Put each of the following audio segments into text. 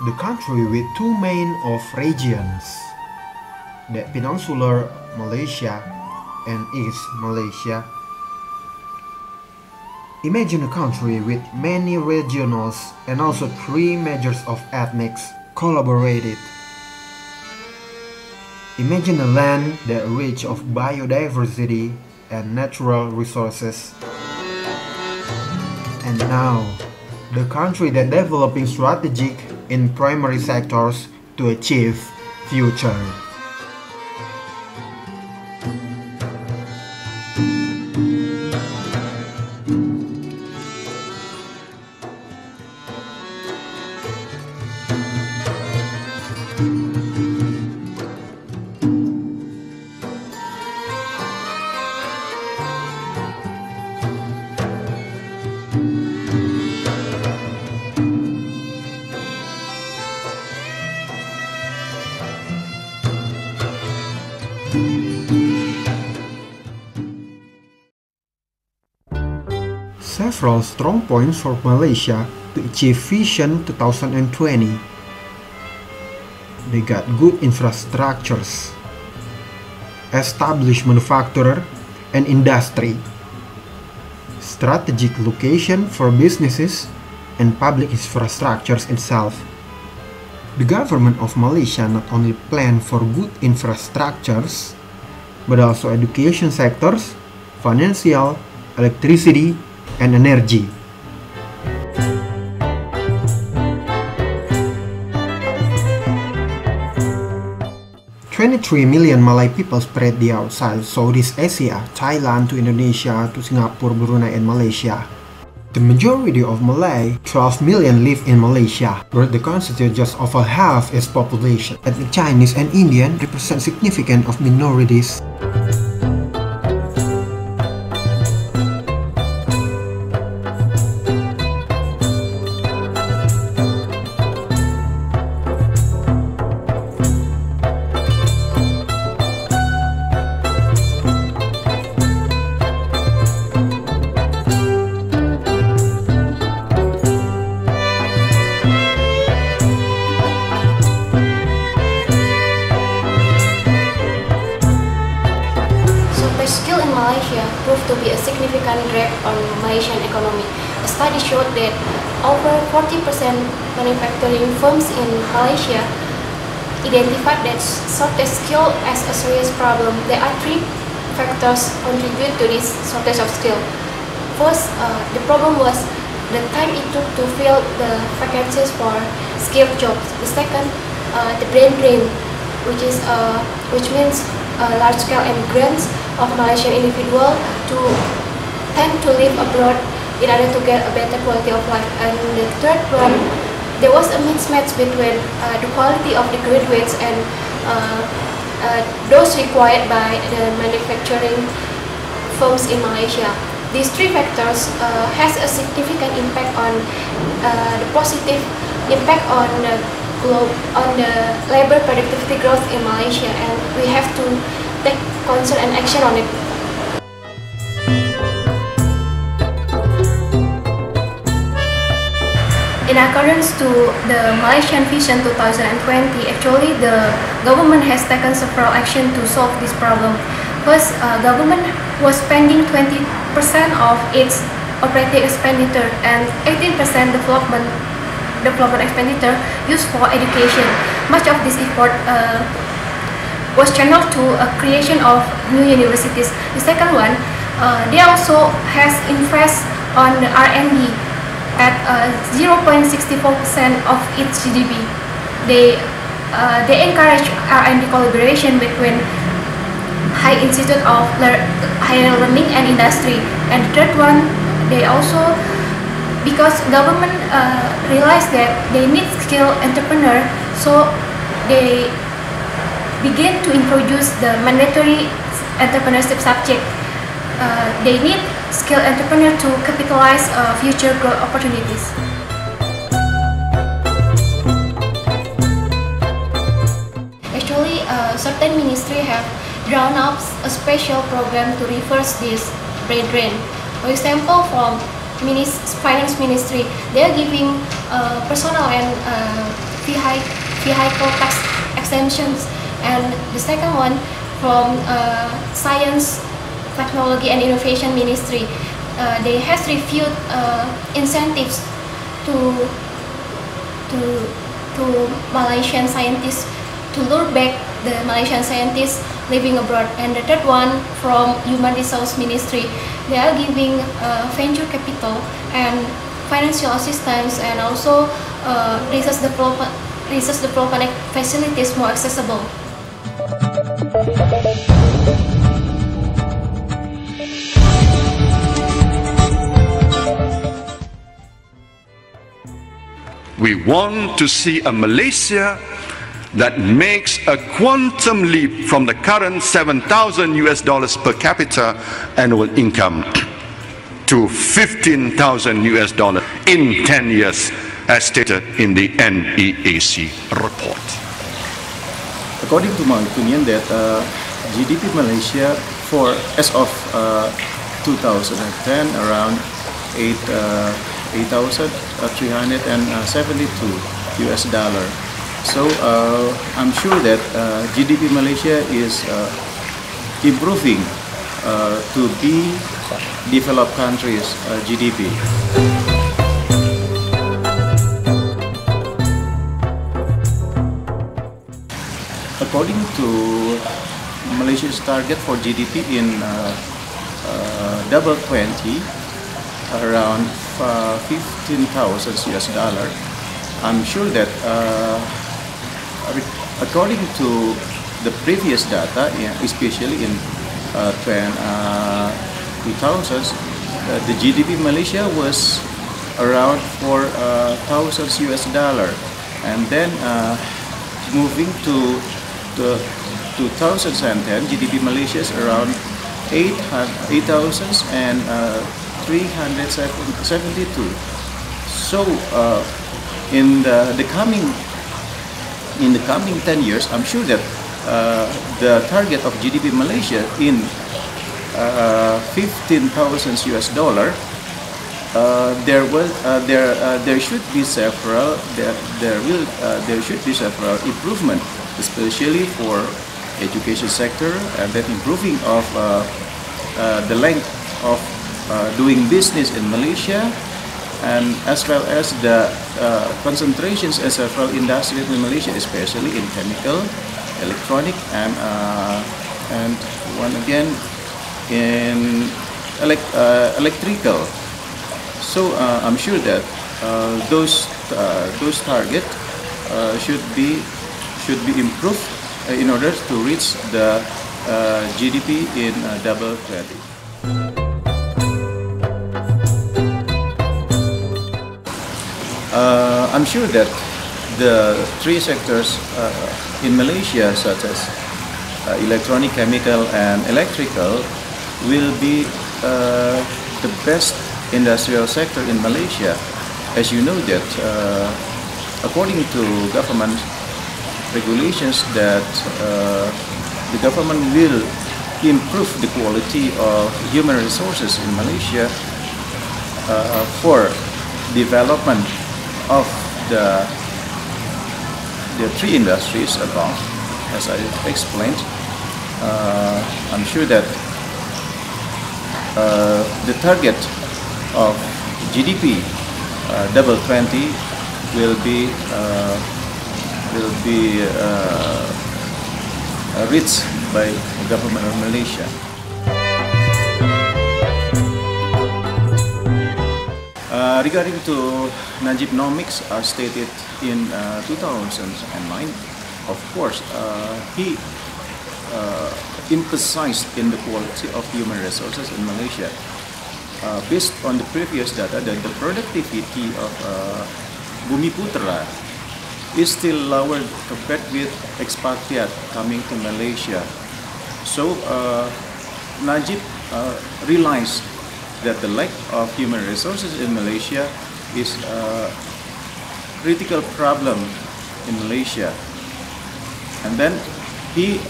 the country with two main of regions, the Peninsular Malaysia and East Malaysia. Imagine a country with many regionals and also three majors of ethnics collaborated. Imagine a land that rich of biodiversity and natural resources. And now, the country that developing strategic in primary sectors to achieve future. Several strong points for Malaysia to achieve Vision 2020. They got good infrastructures, established manufacturer and industry, strategic location for businesses and public infrastructures itself. The government of Malaysia not only plan for good infrastructures, but also education sectors, financial, electricity, and energy. "23 million Malay people spread the outside Southeast Asia, Thailand to Indonesia to Singapore, Brunei, and Malaysia. The majority of Malay, 12 million, live in Malaysia, where they constitute just over half its population. Ethnic Chinese and Indian represent significant of minorities. Malaysia proved to be a significant drag on Malaysian economy. A study showed that over 40% manufacturing firms in Malaysia identified that shortage skill as a serious problem. There are three factors contribute to this shortage of skill. First, the problem was the time it took to fill the vacancies for skilled jobs. The second, the brain drain, which means large-scale immigrants of Malaysian individuals to tend to live abroad in order to get a better quality of life. And the third one, there was a mismatch between the quality of the graduates and those required by the manufacturing firms in Malaysia. These three factors has a significant impact on the positive impact on the labor productivity growth in Malaysia, and we have to take concern and action on it. In accordance to the Malaysian Vision 2020, actually the government has taken several actions to solve this problem. First, government was spending 20% of its operating expenditure and 18% development expenditure used for education. Much of this effort was channeled to a creation of new universities. The second one, they also has invest on the R&D at 0.64% of its GDP. They encourage R&D collaboration between high institute of higher learning and industry. And the third one, they also, because government realized that they need skilled entrepreneur, so they begin to introduce the mandatory entrepreneurship subject. They need skilled entrepreneur to capitalize future growth opportunities. Actually, certain ministry have drawn up a special program to reverse this brain drain. For example, from Finance Ministry, they are giving personal and vehicle tax exemptions, and the second one from Science, Technology and Innovation Ministry. They has reviewed incentives to Malaysian scientists, to lure back the Malaysian scientists living abroad. And the third one from Human Resource Ministry. They are giving venture capital and financial assistance, and also research development facilities more accessible. We want to see a Malaysia that makes a quantum leap from the current $7,000 per capita annual income to $15,000 in 10 years, as stated in the NEAC report. According to my opinion, that GDP Malaysia as of 2010 around $8,372. So I'm sure that GDP Malaysia is improving to be developed countries GDP. According to Malaysia's target for GDP in double 20, around $15,000, I'm sure that according to the previous data, especially in 2000s, the GDP Malaysia was around $4,000, and then moving to the 2010, GDP Malaysia is around 8,372. So in the coming 10 years, I'm sure that the target of GDP Malaysia in $15,000, there should be several improvement, especially for education sector, and then improving of the length of doing business in Malaysia, and as well as the concentrations in several industries in Malaysia, especially in chemical, electronic, and one again in electrical. So I'm sure that those targets should be improved in order to reach the GDP in double 20. I'm sure that the three sectors in Malaysia, such as electronic, chemical, and electrical, will be the best industrial sector in Malaysia. As you know that according to government regulations, that the government will improve the quality of human resources in Malaysia for development of the three industries above, as I explained. I'm sure that the target of GDP double 20 will be reached by the government of Malaysia. Regarding to Najibnomics, as stated in 2009, of course, he emphasized in the quality of human resources in Malaysia. Based on the previous data, that the productivity of Bumiputra is still lower compared with expatriate coming to Malaysia. So Najib realized that the lack of human resources in Malaysia is a critical problem in Malaysia. And then he,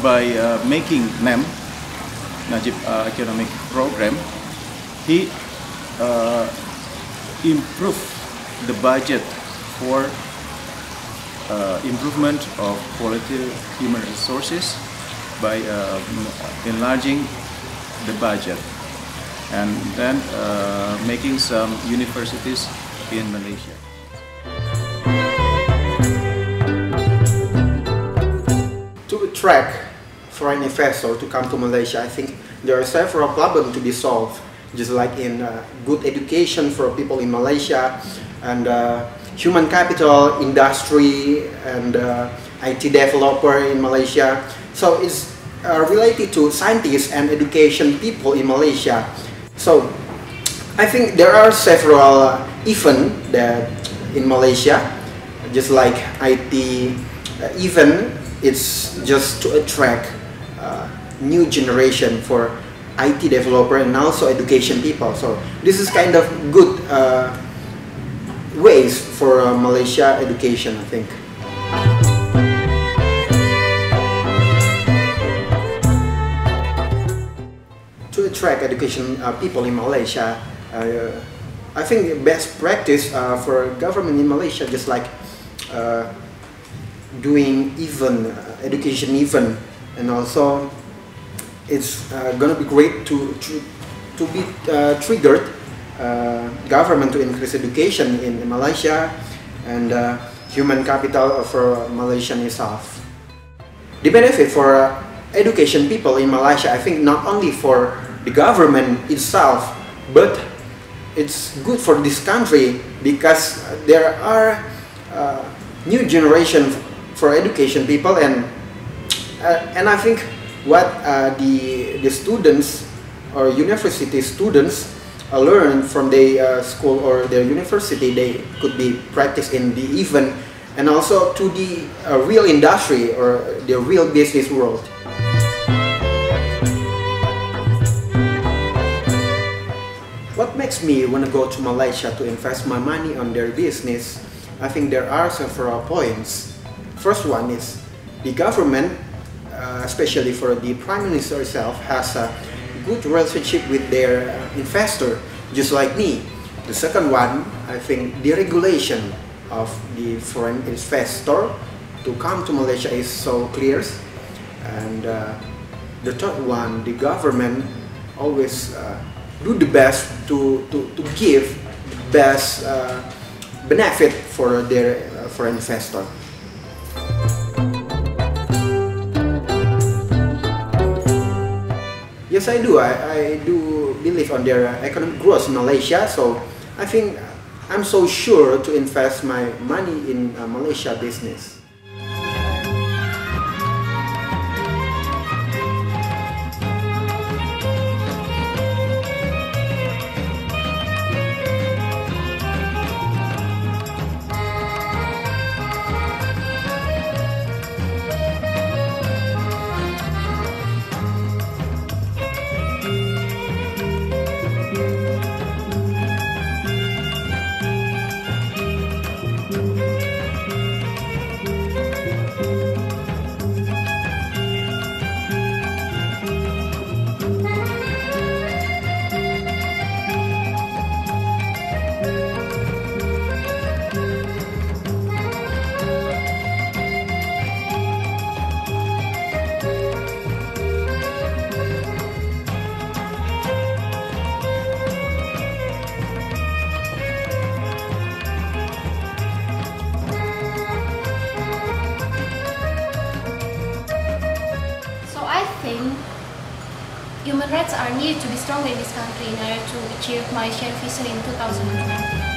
by making NEM, Najib Economic Program, he improved the budget for improvement of quality human resources by enlarging the budget and then making some universities in Malaysia. To attract foreign investors to come to Malaysia, I think there are several problems to be solved, just like in good education for people in Malaysia, and human capital, industry, and IT developer in Malaysia. So it's related to scientists and education people in Malaysia. So I think there are several events that in Malaysia, just like IT event, it's just to attract new generation for IT developer and also education people. So this is kind of good ways for Malaysia education, I think. To attract education people in Malaysia, I think best practice for government in Malaysia, just like doing education event, and also it's gonna be great to be triggered government to increase education in Malaysia and human capital for Malaysian itself. The benefit for education people in Malaysia, I think not only for the government itself, but it's good for this country because there are new generation for education people, and I think what the students or university students learn from their school or their university, they could be practiced in the event and also to the real industry or the real business world. What makes me want to go to Malaysia to invest my money on their business? I think there are several points. First one is the government, especially for the Prime Minister itself, has a good relationship with their investor, just like me. The second one, I think the regulation of the foreign investor to come to Malaysia is so clear. And the third one, the government always do the best to give the best benefit for their foreign investor. Yes, I do. I do believe on their economic growth in Malaysia, so I think I'm so sure to invest my money in Malaysia business. Human rights are needed to be stronger in this country in order to achieve Malaysian vision in 2020.